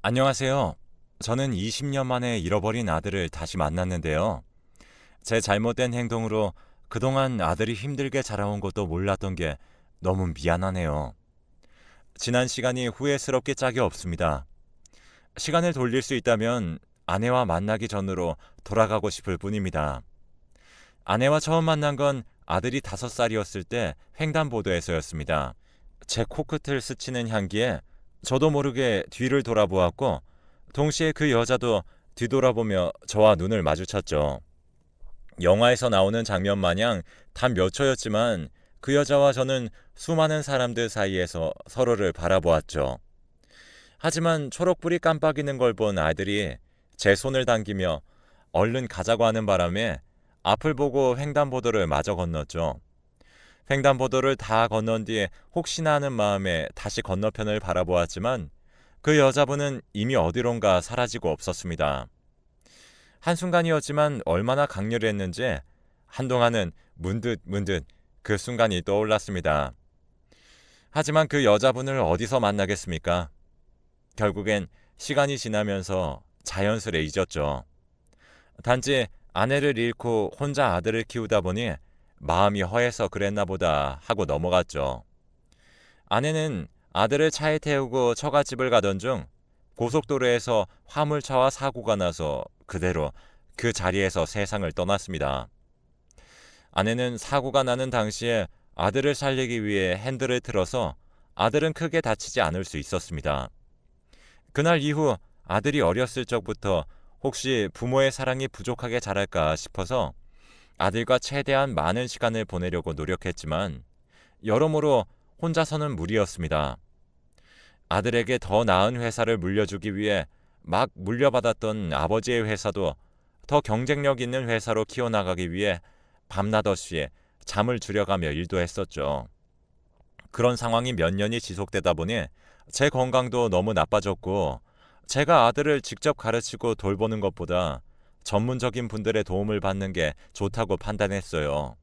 안녕하세요. 저는 20년 만에 잃어버린 아들을 다시 만났는데요. 제 잘못된 행동으로 그동안 아들이 힘들게 자라온 것도 몰랐던 게 너무 미안하네요. 지난 시간이 후회스럽게 짝이 없습니다. 시간을 돌릴 수 있다면 아내와 만나기 전으로 돌아가고 싶을 뿐입니다. 아내와 처음 만난 건 아들이 5살이었을 때 횡단보도에서였습니다. 제 코끝을 스치는 향기에 저도 모르게 뒤를 돌아보았고, 동시에 그 여자도 뒤돌아보며 저와 눈을 마주쳤죠. 영화에서 나오는 장면 마냥 단 몇 초였지만 그 여자와 저는 수많은 사람들 사이에서 서로를 바라보았죠. 하지만 초록불이 깜빡이는 걸 본 아들이 제 손을 당기며 얼른 가자고 하는 바람에 앞을 보고 횡단보도를 마저 건넜죠. 횡단보도를 다 건넌 뒤에 혹시나 하는 마음에 다시 건너편을 바라보았지만 그 여자분은 이미 어디론가 사라지고 없었습니다. 한순간이었지만 얼마나 강렬했는지 한동안은 문득 그 순간이 떠올랐습니다. 하지만 그 여자분을 어디서 만나겠습니까? 결국엔 시간이 지나면서 자연스레 잊었죠. 단지 아내를 잃고 혼자 아들을 키우다 보니 마음이 허해서 그랬나 보다 하고 넘어갔죠. 아내는 아들을 차에 태우고 처갓집을 가던 중 고속도로에서 화물차와 사고가 나서 그대로 그 자리에서 세상을 떠났습니다. 아내는 사고가 나는 당시에 아들을 살리기 위해 핸들을 틀어서 아들은 크게 다치지 않을 수 있었습니다. 그날 이후 아들이 어렸을 적부터 혹시 부모의 사랑이 부족하게 자랄까 싶어서 아들과 최대한 많은 시간을 보내려고 노력했지만 여러모로 혼자서는 무리였습니다. 아들에게 더 나은 회사를 물려주기 위해 막 물려받았던 아버지의 회사도 더 경쟁력 있는 회사로 키워나가기 위해 밤낮없이 잠을 줄여가며 일도 했었죠. 그런 상황이 몇 년이 지속되다 보니 제 건강도 너무 나빠졌고, 제가 아들을 직접 가르치고 돌보는 것보다 전문적인 분들의 도움을 받는 게 좋다고 판단했어요.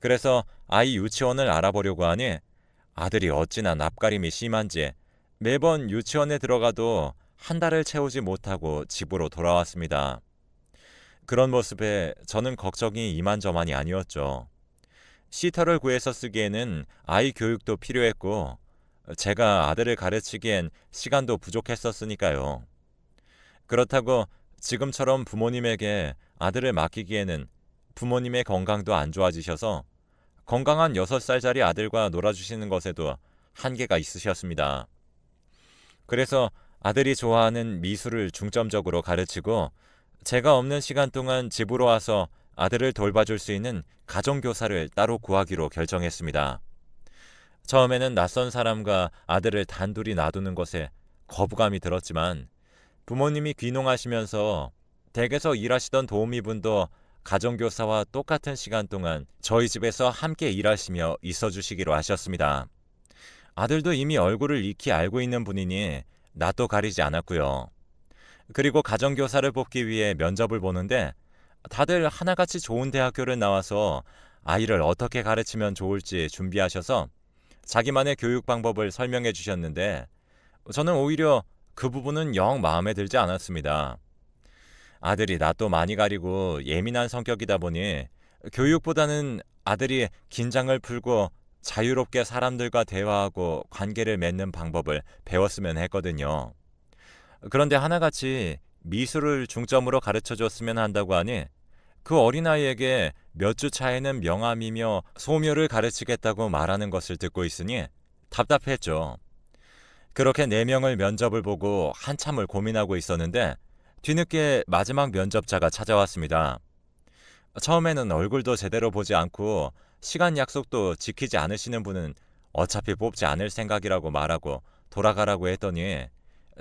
그래서 아이 유치원을 알아보려고 하니 아들이 어찌나 낯가림이 심한지 매번 유치원에 들어가도 한 달을 채우지 못하고 집으로 돌아왔습니다. 그런 모습에 저는 걱정이 이만저만이 아니었죠. 시터를 구해서 쓰기에는 아이 교육도 필요했고, 제가 아들을 가르치기엔 시간도 부족했었으니까요. 그렇다고 지금처럼 부모님에게 아들을 맡기기에는 부모님의 건강도 안 좋아지셔서 건강한 6살짜리 아들과 놀아주시는 것에도 한계가 있으셨습니다. 그래서 아들이 좋아하는 미술을 중점적으로 가르치고, 제가 없는 시간 동안 집으로 와서 아들을 돌봐줄 수 있는 가정교사를 따로 구하기로 결정했습니다. 처음에는 낯선 사람과 아들을 단둘이 놔두는 것에 거부감이 들었지만 부모님이 귀농하시면서 댁에서 일하시던 도우미분도 가정교사와 똑같은 시간 동안 저희 집에서 함께 일하시며 있어주시기로 하셨습니다. 아들도 이미 얼굴을 익히 알고 있는 분이니 낯도 가리지 않았고요. 그리고 가정교사를 뽑기 위해 면접을 보는데 다들 하나같이 좋은 대학교를 나와서 아이를 어떻게 가르치면 좋을지 준비하셔서 자기만의 교육 방법을 설명해 주셨는데 저는 오히려 그 부분은 영 마음에 들지 않았습니다. 아들이 낯도 많이 가리고 예민한 성격이다 보니 교육보다는 아들이 긴장을 풀고 자유롭게 사람들과 대화하고 관계를 맺는 방법을 배웠으면 했거든요. 그런데 하나같이 미술을 중점으로 가르쳐줬으면 한다고 하니 그 어린아이에게 몇 주 차에는 명암이며 소묘를 가르치겠다고 말하는 것을 듣고 있으니 답답했죠. 그렇게 4명을 면접을 보고 한참을 고민하고 있었는데 뒤늦게 마지막 면접자가 찾아왔습니다. 처음에는 얼굴도 제대로 보지 않고 시간 약속도 지키지 않으시는 분은 어차피 뽑지 않을 생각이라고 말하고 돌아가라고 했더니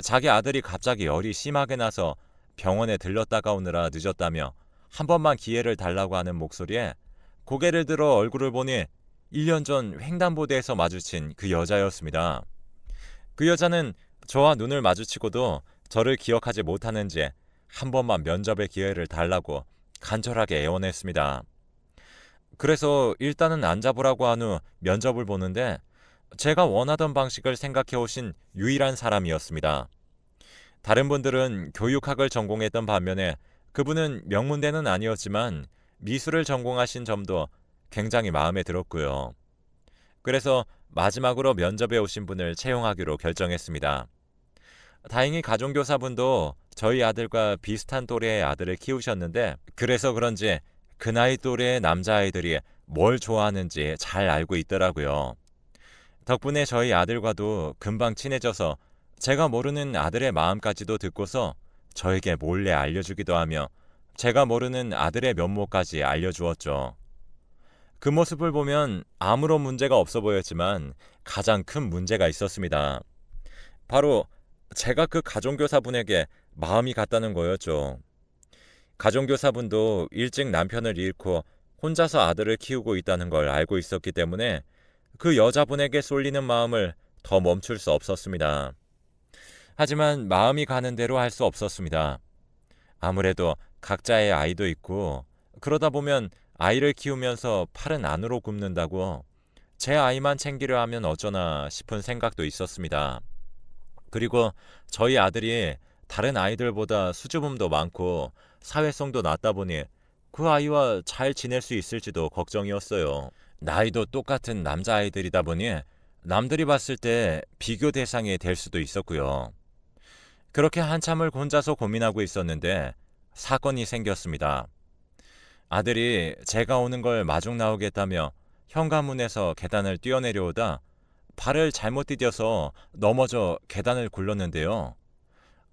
자기 아들이 갑자기 열이 심하게 나서 병원에 들렀다가 오느라 늦었다며 한 번만 기회를 달라고 하는 목소리에 고개를 들어 얼굴을 보니 1년 전 횡단보도에서 마주친 그 여자였습니다. 그 여자는 저와 눈을 마주치고도 저를 기억하지 못하는지 한 번만 면접의 기회를 달라고 간절하게 애원했습니다. 그래서 일단은 앉아보라고 한 후 면접을 보는데 제가 원하던 방식을 생각해 오신 유일한 사람이었습니다. 다른 분들은 교육학을 전공했던 반면에 그분은 명문대는 아니었지만 미술을 전공하신 점도 굉장히 마음에 들었고요. 그래서 마지막으로 면접에 오신 분을 채용하기로 결정했습니다. 다행히 가정교사분도 저희 아들과 비슷한 또래의 아들을 키우셨는데 그래서 그런지 그 나이 또래의 남자아이들이 뭘 좋아하는지 잘 알고 있더라고요. 덕분에 저희 아들과도 금방 친해져서 제가 모르는 아들의 마음까지도 듣고서 저에게 몰래 알려주기도 하며 제가 모르는 아들의 면모까지 알려주었죠. 그 모습을 보면 아무런 문제가 없어 보였지만 가장 큰 문제가 있었습니다. 바로 제가 그 가정교사분에게 마음이 갔다는 거였죠. 가정교사분도 일찍 남편을 잃고 혼자서 아들을 키우고 있다는 걸 알고 있었기 때문에 그 여자분에게 쏠리는 마음을 더 멈출 수 없었습니다. 하지만 마음이 가는 대로 할 수 없었습니다. 아무래도 각자의 아이도 있고 그러다 보면 아이를 키우면서 팔은 안으로 굽는다고 제 아이만 챙기려 하면 어쩌나 싶은 생각도 있었습니다. 그리고 저희 아들이 다른 아이들보다 수줍음도 많고 사회성도 낮다 보니 그 아이와 잘 지낼 수 있을지도 걱정이었어요. 나이도 똑같은 남자아이들이다 보니 남들이 봤을 때 비교 대상이 될 수도 있었고요. 그렇게 한참을 혼자서 고민하고 있었는데 사건이 생겼습니다. 아들이 제가 오는 걸 마중 나오겠다며 현관문에서 계단을 뛰어내려오다 발을 잘못 디뎌서 넘어져 계단을 굴렀는데요.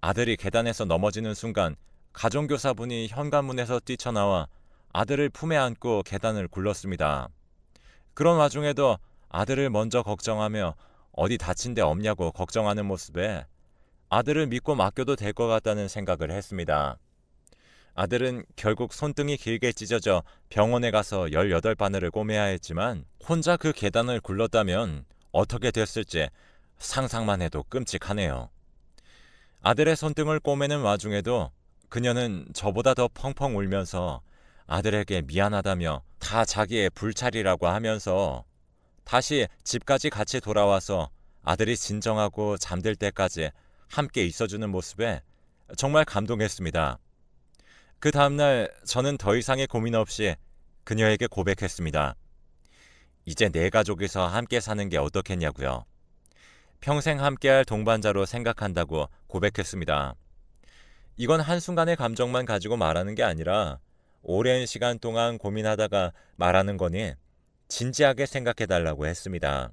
아들이 계단에서 넘어지는 순간 가정교사분이 현관문에서 뛰쳐나와 아들을 품에 안고 계단을 굴렀습니다. 그런 와중에도 아들을 먼저 걱정하며 어디 다친 데 없냐고 걱정하는 모습에 아들을 믿고 맡겨도 될 것 같다는 생각을 했습니다. 아들은 결국 손등이 길게 찢어져 병원에 가서 18바늘을 꼬매야 했지만 혼자 그 계단을 굴렀다면 어떻게 됐을지 상상만 해도 끔찍하네요. 아들의 손등을 꼬매는 와중에도 그녀는 저보다 더 펑펑 울면서 아들에게 미안하다며 다 자기의 불찰이라고 하면서 다시 집까지 같이 돌아와서 아들이 진정하고 잠들 때까지 함께 있어주는 모습에 정말 감동했습니다. 그 다음날 저는 더 이상의 고민 없이 그녀에게 고백했습니다. 이제 내 가족이서 함께 사는 게 어떻겠냐고요. 평생 함께할 동반자로 생각한다고 고백했습니다. 이건 한순간의 감정만 가지고 말하는 게 아니라 오랜 시간 동안 고민하다가 말하는 거니 진지하게 생각해달라고 했습니다.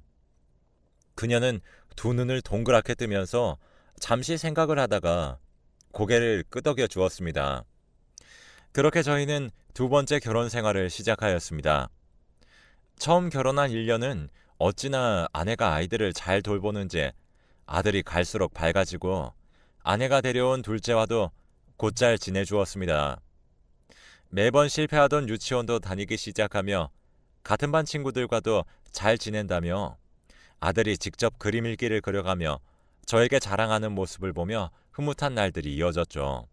그녀는 두 눈을 동그랗게 뜨면서 잠시 생각을 하다가 고개를 끄덕여 주었습니다. 그렇게 저희는 두 번째 결혼 생활을 시작하였습니다. 처음 결혼한 1년은 어찌나 아내가 아이들을 잘 돌보는지 아들이 갈수록 밝아지고 아내가 데려온 둘째와도 곧잘 지내주었습니다. 매번 실패하던 유치원도 다니기 시작하며 같은 반 친구들과도 잘 지낸다며 아들이 직접 그림 일기를 그려가며 저에게 자랑하는 모습을 보며 흐뭇한 날들이 이어졌죠.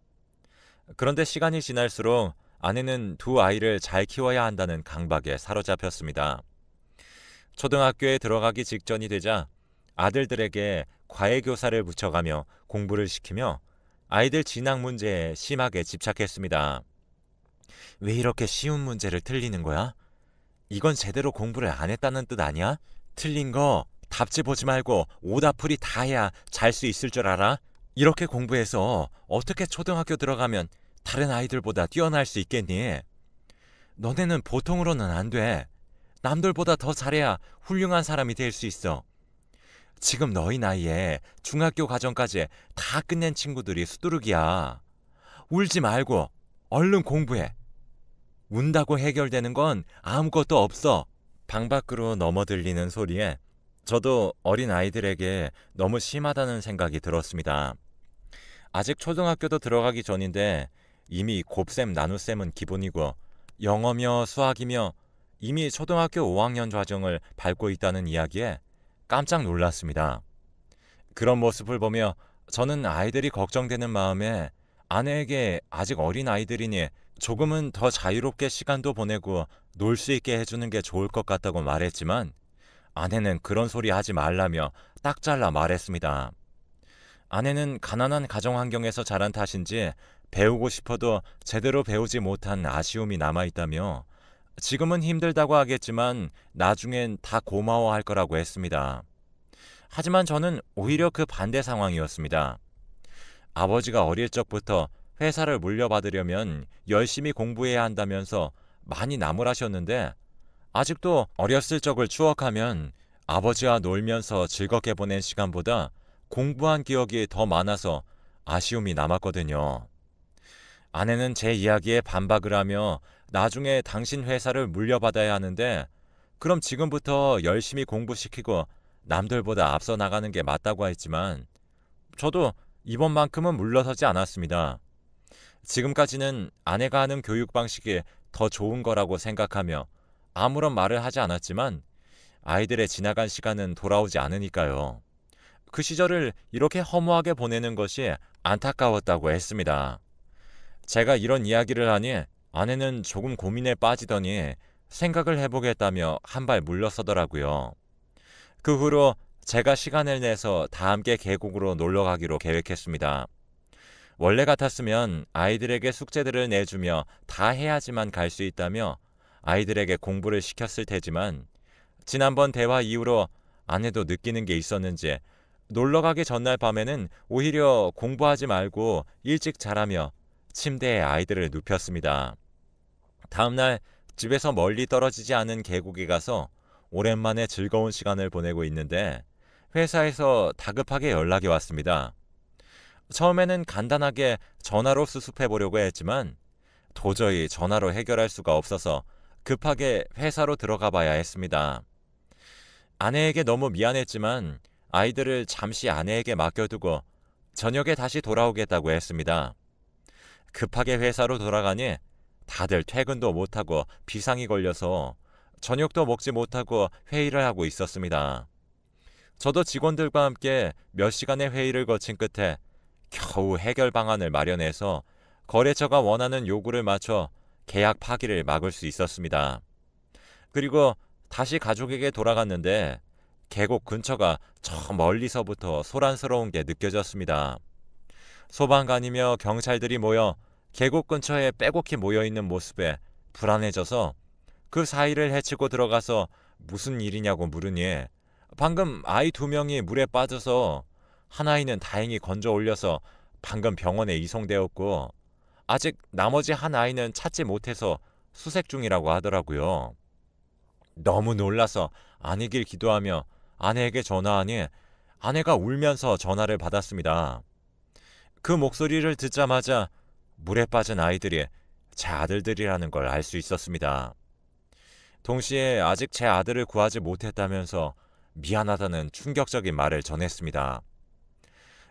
그런데 시간이 지날수록 아내는 두 아이를 잘 키워야 한다는 강박에 사로잡혔습니다. 초등학교에 들어가기 직전이 되자 아들들에게 과외교사를 붙여가며 공부를 시키며 아이들 진학 문제에 심하게 집착했습니다. 왜 이렇게 쉬운 문제를 틀리는 거야? 이건 제대로 공부를 안 했다는 뜻 아니야? 틀린 거 답지 보지 말고 오답풀이 다 해야 잘 수 있을 줄 알아? 이렇게 공부해서 어떻게 초등학교 들어가면 다른 아이들보다 뛰어날 수 있겠니? 너네는 보통으로는 안 돼. 남들보다 더 잘해야 훌륭한 사람이 될 수 있어. 지금 너희 나이에 중학교 과정까지 다 끝낸 친구들이 수두룩이야. 울지 말고 얼른 공부해. 운다고 해결되는 건 아무것도 없어. 방 밖으로 넘어들리는 소리에 저도 어린 아이들에게 너무 심하다는 생각이 들었습니다. 아직 초등학교도 들어가기 전인데 이미 곱셈 나눗셈은 기본이고 영어며 수학이며 이미 초등학교 5학년 과정을 밟고 있다는 이야기에 깜짝 놀랐습니다. 그런 모습을 보며 저는 아이들이 걱정되는 마음에 아내에게 아직 어린 아이들이니 조금은 더 자유롭게 시간도 보내고 놀 수 있게 해주는 게 좋을 것 같다고 말했지만 아내는 그런 소리 하지 말라며 딱 잘라 말했습니다. 아내는 가난한 가정 환경에서 자란 탓인지 배우고 싶어도 제대로 배우지 못한 아쉬움이 남아있다며 지금은 힘들다고 하겠지만 나중엔 다 고마워할 거라고 했습니다. 하지만 저는 오히려 그 반대 상황이었습니다. 아버지가 어릴 적부터 회사를 물려받으려면 열심히 공부해야 한다면서 많이 나무라셨는데 아직도 어렸을 적을 추억하면 아버지와 놀면서 즐겁게 보낸 시간보다 공부한 기억이 더 많아서 아쉬움이 남았거든요. 아내는 제 이야기에 반박을 하며 나중에 당신 회사를 물려받아야 하는데 그럼 지금부터 열심히 공부시키고 남들보다 앞서 나가는 게 맞다고 했지만 저도 이번만큼은 물러서지 않았습니다. 지금까지는 아내가 하는 교육 방식이 더 좋은 거라고 생각하며 아무런 말을 하지 않았지만 아이들의 지나간 시간은 돌아오지 않으니까요. 그 시절을 이렇게 허무하게 보내는 것이 안타까웠다고 했습니다. 제가 이런 이야기를 하니 아내는 조금 고민에 빠지더니 생각을 해보겠다며 한 발 물러서더라고요. 그 후로 제가 시간을 내서 다 함께 계곡으로 놀러 가기로 계획했습니다. 원래 같았으면 아이들에게 숙제들을 내주며 다 해야지만 갈 수 있다며 아이들에게 공부를 시켰을 테지만 지난번 대화 이후로 아내도 느끼는 게 있었는지 놀러 가기 전날 밤에는 오히려 공부하지 말고 일찍 자라며 침대에 아이들을 눕혔습니다. 다음날 집에서 멀리 떨어지지 않은 계곡에 가서 오랜만에 즐거운 시간을 보내고 있는데 회사에서 다급하게 연락이 왔습니다. 처음에는 간단하게 전화로 수습해 보려고 했지만 도저히 전화로 해결할 수가 없어서 급하게 회사로 들어가 봐야 했습니다. 아내에게 너무 미안했지만 아이들을 잠시 아내에게 맡겨두고 저녁에 다시 돌아오겠다고 했습니다. 급하게 회사로 돌아가니 다들 퇴근도 못하고 비상이 걸려서 저녁도 먹지 못하고 회의를 하고 있었습니다. 저도 직원들과 함께 몇 시간의 회의를 거친 끝에 겨우 해결 방안을 마련해서 거래처가 원하는 요구를 맞춰 계약 파기를 막을 수 있었습니다. 그리고 다시 가족에게 돌아갔는데 계곡 근처가 저 멀리서부터 소란스러운 게 느껴졌습니다. 소방관이며 경찰들이 모여 계곡 근처에 빼곡히 모여있는 모습에 불안해져서 그 사이를 헤치고 들어가서 무슨 일이냐고 물으니 방금 아이 2명이 물에 빠져서 한 아이는 다행히 건져 올려서 방금 병원에 이송되었고 아직 나머지 한 아이는 찾지 못해서 수색 중이라고 하더라고요. 너무 놀라서 아니길 기도하며 아내에게 전화하니 아내가 울면서 전화를 받았습니다. 그 목소리를 듣자마자 물에 빠진 아이들이 제 아들들이라는 걸 알 수 있었습니다. 동시에 아직 제 아들을 구하지 못했다면서 미안하다는 충격적인 말을 전했습니다.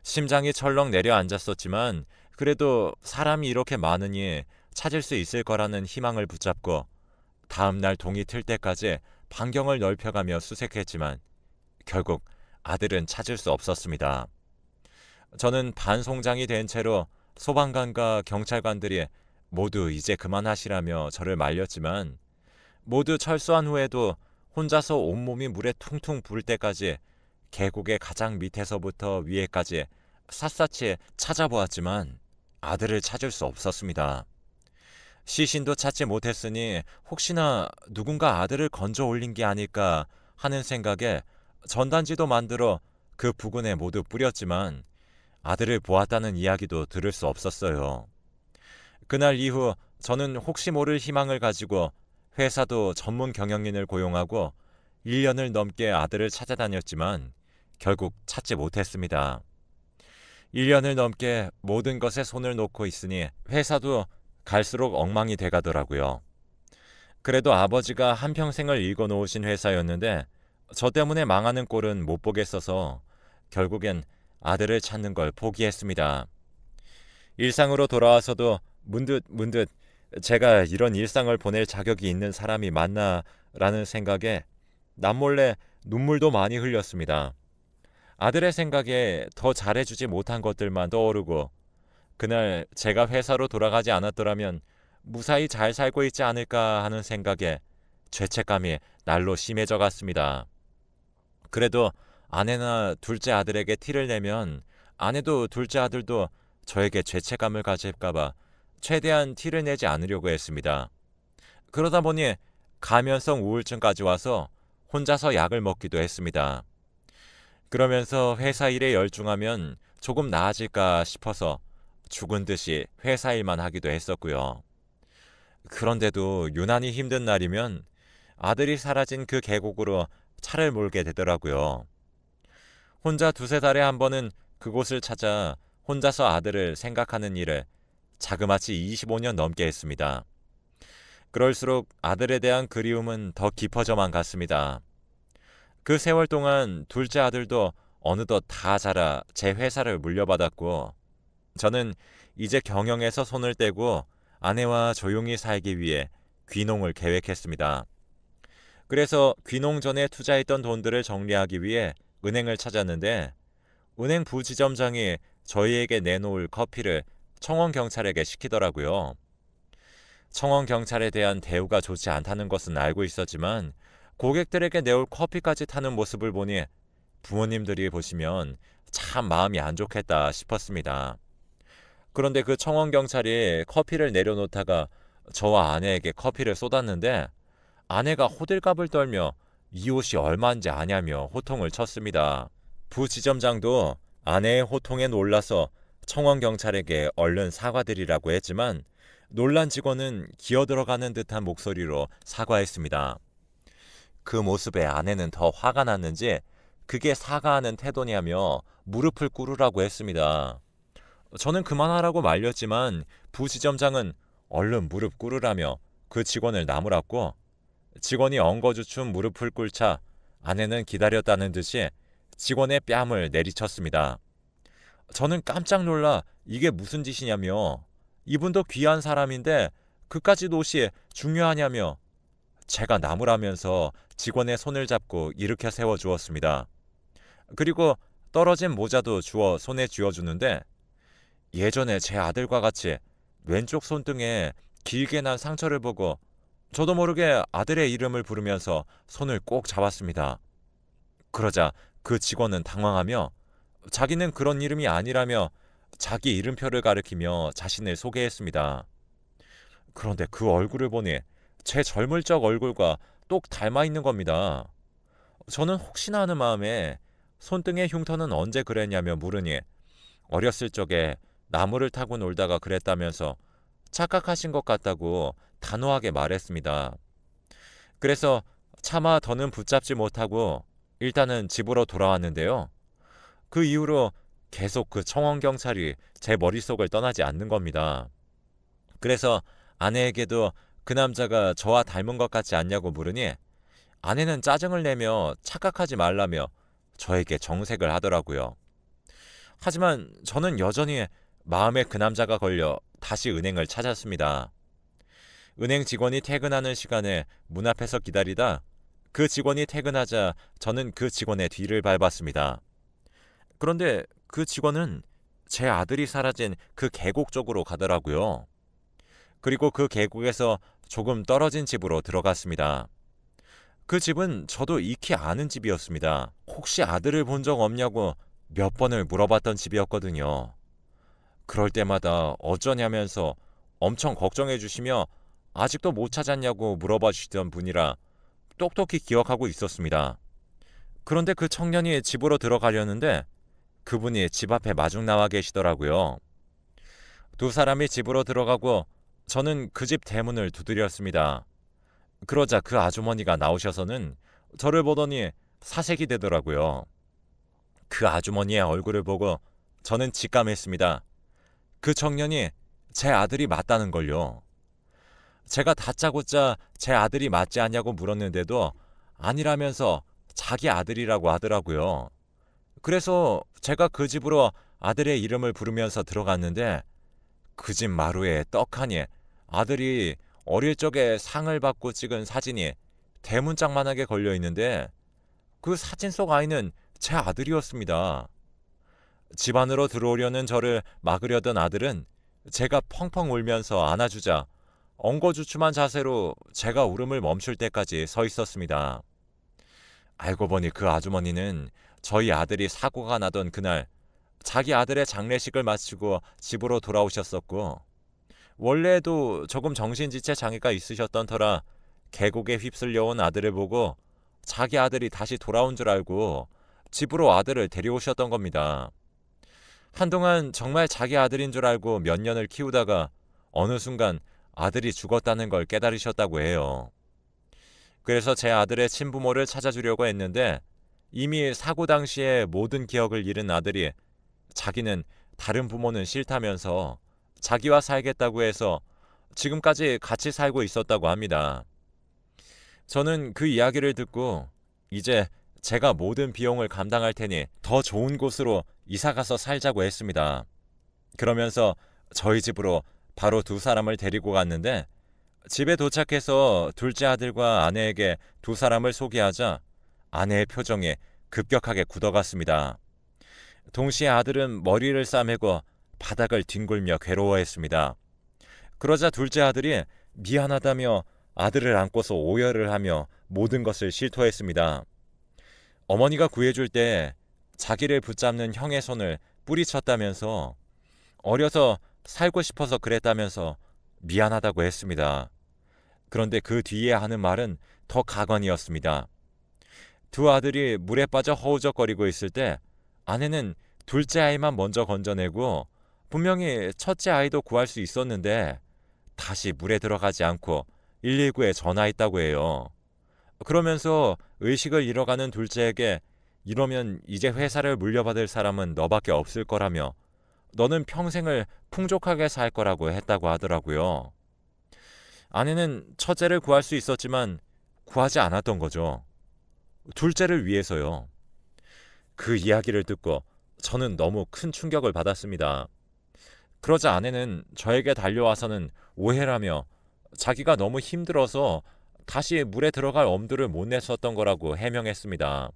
심장이 철렁 내려앉았었지만 그래도 사람이 이렇게 많으니 찾을 수 있을 거라는 희망을 붙잡고 다음날 동이 틀 때까지 반경을 넓혀가며 수색했지만 결국 아들은 찾을 수 없었습니다. 저는 반송장이 된 채로 소방관과 경찰관들이 모두 이제 그만하시라며 저를 말렸지만 모두 철수한 후에도 혼자서 온몸이 물에 퉁퉁 부을 때까지 계곡의 가장 밑에서부터 위에까지 샅샅이 찾아보았지만 아들을 찾을 수 없었습니다. 시신도 찾지 못했으니 혹시나 누군가 아들을 건져 올린 게 아닐까 하는 생각에 전단지도 만들어 그 부근에 모두 뿌렸지만 아들을 보았다는 이야기도 들을 수 없었어요. 그날 이후 저는 혹시 모를 희망을 가지고 회사도 전문 경영인을 고용하고 1년을 넘게 아들을 찾아다녔지만 결국 찾지 못했습니다. 1년을 넘게 모든 것에 손을 놓고 있으니 회사도 갈수록 엉망이 돼가더라고요. 그래도 아버지가 한평생을 읽어놓으신 회사였는데 저 때문에 망하는 꼴은 못 보겠어서 결국엔 아들을 찾는 걸 포기했습니다. 일상으로 돌아와서도 문득 제가 이런 일상을 보낼 자격이 있는 사람이 맞나라는 생각에 남몰래 눈물도 많이 흘렸습니다. 아들의 생각에 더 잘해주지 못한 것들만 떠오르고 그날 제가 회사로 돌아가지 않았더라면 무사히 잘 살고 있지 않을까 하는 생각에 죄책감이 날로 심해져 갔습니다. 그래도 아내나 둘째 아들에게 티를 내면 아내도 둘째 아들도 저에게 죄책감을 가질까봐 최대한 티를 내지 않으려고 했습니다. 그러다 보니 가면성 우울증까지 와서 혼자서 약을 먹기도 했습니다. 그러면서 회사 일에 열중하면 조금 나아질까 싶어서 죽은 듯이 회사 일만 하기도 했었고요. 그런데도 유난히 힘든 날이면 아들이 사라진 그 계곡으로 차를 몰게 되더라고요. 혼자 두세 달에 한 번은 그곳을 찾아 혼자서 아들을 생각하는 일을 자그마치 25년 넘게 했습니다. 그럴수록 아들에 대한 그리움은 더 깊어져만 갔습니다. 그 세월 동안 둘째 아들도 어느덧 다 자라 제 회사를 물려받았고, 저는 이제 경영에서 손을 떼고 아내와 조용히 살기 위해 귀농을 계획했습니다. 그래서 귀농 전에 투자했던 돈들을 정리하기 위해 은행을 찾았는데, 은행 부지점장이 저희에게 내놓을 커피를 청원경찰에게 시키더라고요. 청원경찰에 대한 대우가 좋지 않다는 것은 알고 있었지만 고객들에게 내올 커피까지 타는 모습을 보니 부모님들이 보시면 참 마음이 안 좋겠다 싶었습니다. 그런데 그 청원경찰이 커피를 내려놓다가 저와 아내에게 커피를 쏟았는데, 아내가 호들갑을 떨며 이 옷이 얼마인지 아냐며 호통을 쳤습니다. 부지점장도 아내의 호통에 놀라서 청원경찰에게 얼른 사과드리라고 했지만, 놀란 직원은 기어들어가는 듯한 목소리로 사과했습니다. 그 모습에 아내는 더 화가 났는지 그게 사과하는 태도냐며 무릎을 꿇으라고 했습니다. 저는 그만하라고 말렸지만 부지점장은 얼른 무릎 꿇으라며 그 직원을 나무랐고, 직원이 엉거주춤 무릎을 꿇자 아내는 기다렸다는 듯이 직원의 뺨을 내리쳤습니다. 저는 깜짝 놀라 이게 무슨 짓이냐며, 이분도 귀한 사람인데 그까짓 옷이 중요하냐며 제가 나무라면서 직원의 손을 잡고 일으켜 세워주었습니다. 그리고 떨어진 모자도 주워 손에 쥐어주는데, 예전에 제 아들과 같이 왼쪽 손등에 길게 난 상처를 보고 저도 모르게 아들의 이름을 부르면서 손을 꼭 잡았습니다. 그러자 그 직원은 당황하며 자기는 그런 이름이 아니라며 자기 이름표를 가리키며 자신을 소개했습니다. 그런데 그 얼굴을 보니 제 젊을 적 얼굴과 똑 닮아 있는 겁니다. 저는 혹시나 하는 마음에 손등의 흉터는 언제 그랬냐며 물으니 어렸을 적에 나무를 타고 놀다가 그랬다면서 착각하신 것 같다고 단호하게 말했습니다. 그래서 차마 더는 붙잡지 못하고 일단은 집으로 돌아왔는데요. 그 이후로 계속 그 청원경찰이 제 머릿속을 떠나지 않는 겁니다. 그래서 아내에게도 그 남자가 저와 닮은 것 같지 않냐고 물으니 아내는 짜증을 내며 착각하지 말라며 저에게 정색을 하더라고요. 하지만 저는 여전히 마음에 그 남자가 걸려 다시 은행을 찾았습니다. 은행 직원이 퇴근하는 시간에 문 앞에서 기다리다 그 직원이 퇴근하자 저는 그 직원의 뒤를 밟았습니다. 그런데 그 직원은 제 아들이 사라진 그 계곡 쪽으로 가더라고요. 그리고 그 계곡에서 조금 떨어진 집으로 들어갔습니다. 그 집은 저도 익히 아는 집이었습니다. 혹시 아들을 본 적 없냐고 몇 번을 물어봤던 집이었거든요. 그럴 때마다 어쩌냐면서 엄청 걱정해 주시며 아직도 못 찾았냐고 물어봐 주시던 분이라 똑똑히 기억하고 있었습니다. 그런데 그 청년이 집으로 들어가려는데 그분이 집 앞에 마중 나와 계시더라고요. 두 사람이 집으로 들어가고 저는 그 집 대문을 두드렸습니다. 그러자 그 아주머니가 나오셔서는 저를 보더니 사색이 되더라고요. 그 아주머니의 얼굴을 보고 저는 직감했습니다. 그 청년이 제 아들이 맞다는 걸요. 제가 다짜고짜 제 아들이 맞지 않냐고 물었는데도 아니라면서 자기 아들이라고 하더라고요. 그래서 제가 그 집으로 아들의 이름을 부르면서 들어갔는데 그 집 마루에 떡하니 아들이 어릴 적에 상을 받고 찍은 사진이 대문짝만하게 걸려 있는데 그 사진 속 아이는 제 아들이었습니다. 집 안으로 들어오려는 저를 막으려던 아들은 제가 펑펑 울면서 안아주자 엉거주춤한 자세로 제가 울음을 멈출 때까지 서 있었습니다. 알고 보니 그 아주머니는 저희 아들이 사고가 나던 그날 자기 아들의 장례식을 마치고 집으로 돌아오셨었고, 원래도 조금 정신지체 장애가 있으셨던 터라 계곡에 휩쓸려온 아들을 보고 자기 아들이 다시 돌아온 줄 알고 집으로 아들을 데려오셨던 겁니다. 한동안 정말 자기 아들인 줄 알고 몇 년을 키우다가 어느 순간 아들이 죽었다는 걸 깨달으셨다고 해요. 그래서 제 아들의 친부모를 찾아주려고 했는데 이미 사고 당시에 모든 기억을 잃은 아들이 자기는 다른 부모는 싫다면서 자기와 살겠다고 해서 지금까지 같이 살고 있었다고 합니다. 저는 그 이야기를 듣고 이제 제가 모든 비용을 감당할 테니 더 좋은 곳으로 이사가서 살자고 했습니다. 그러면서 저희 집으로 바로 두 사람을 데리고 갔는데 집에 도착해서 둘째 아들과 아내에게 두 사람을 소개하자 아내의 표정이 급격하게 굳어갔습니다. 동시에 아들은 머리를 싸매고 바닥을 뒹굴며 괴로워했습니다. 그러자 둘째 아들이 미안하다며 아들을 안고서 오열을 하며 모든 것을 실토했습니다. 어머니가 구해줄 때 자기를 붙잡는 형의 손을 뿌리쳤다면서 어려서 살고 싶어서 그랬다면서 미안하다고 했습니다. 그런데 그 뒤에 하는 말은 더 가관이었습니다. 두 아들이 물에 빠져 허우적거리고 있을 때 아내는 둘째 아이만 먼저 건져내고 분명히 첫째 아이도 구할 수 있었는데 다시 물에 들어가지 않고 119에 전화했다고 해요. 그러면서 의식을 잃어가는 둘째에게 이러면 이제 회사를 물려받을 사람은 너밖에 없을 거라며 너는 평생을 풍족하게 살 거라고 했다고 하더라고요. 아내는 첫째를 구할 수 있었지만 구하지 않았던 거죠. 둘째를 위해서요. 그 이야기를 듣고 저는 너무 큰 충격을 받았습니다. 그러자 아내는 저에게 달려와서는 오해라며 자기가 너무 힘들어서 다시 물에 들어갈 엄두를 못 냈었던 거라고 해명했습니다.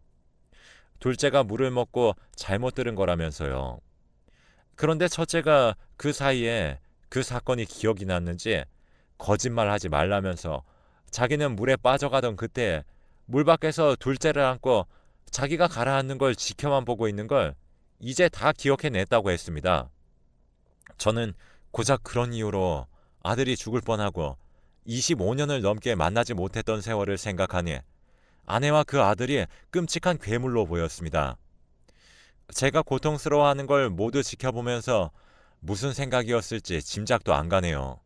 둘째가 물을 먹고 잘못 들은 거라면서요. 그런데 첫째가 그 사이에 그 사건이 기억이 났는지 거짓말하지 말라면서 자기는 물에 빠져가던 그때 물 밖에서 둘째를 안고 자기가 가라앉는 걸 지켜만 보고 있는 걸 이제 다 기억해냈다고 했습니다. 저는 고작 그런 이유로 아들이 죽을 뻔하고 25년을 넘게 만나지 못했던 세월을 생각하니 아내와 그 아들이 끔찍한 괴물로 보였습니다. 제가 고통스러워하는 걸 모두 지켜보면서 무슨 생각이었을지 짐작도 안 가네요.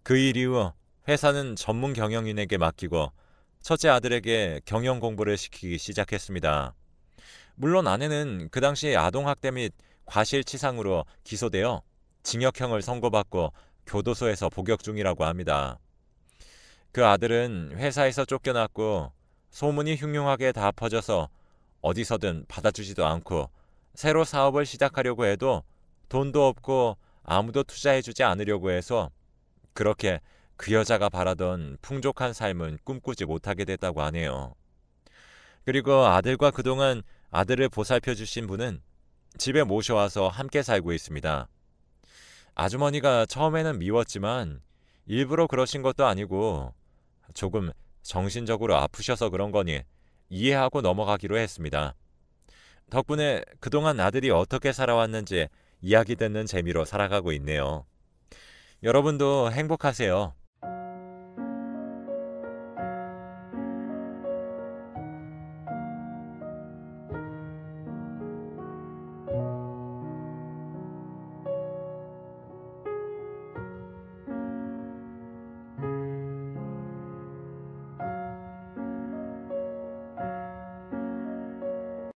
그 일 이후 회사는 전문 경영인에게 맡기고 첫째 아들에게 경영 공부를 시키기 시작했습니다. 물론 아내는 그 당시 아동학대 및 과실치상으로 기소되어 징역형을 선고받고 교도소에서 복역 중이라고 합니다. 그 아들은 회사에서 쫓겨났고 소문이 흉흉하게 다 퍼져서 어디서든 받아주지도 않고 새로 사업을 시작하려고 해도 돈도 없고 아무도 투자해주지 않으려고 해서 그렇게 그 여자가 바라던 풍족한 삶은 꿈꾸지 못하게 됐다고 하네요. 그리고 아들과 그동안 아들을 보살펴 주신 분은 집에 모셔와서 함께 살고 있습니다. 아주머니가 처음에는 미웠지만 일부러 그러신 것도 아니고 조금 정신적으로 아프셔서 그런 거니 이해하고 넘어가기로 했습니다. 덕분에 그동안 아들이 어떻게 살아왔는지 이야기 듣는 재미로 살아가고 있네요. 여러분도 행복하세요.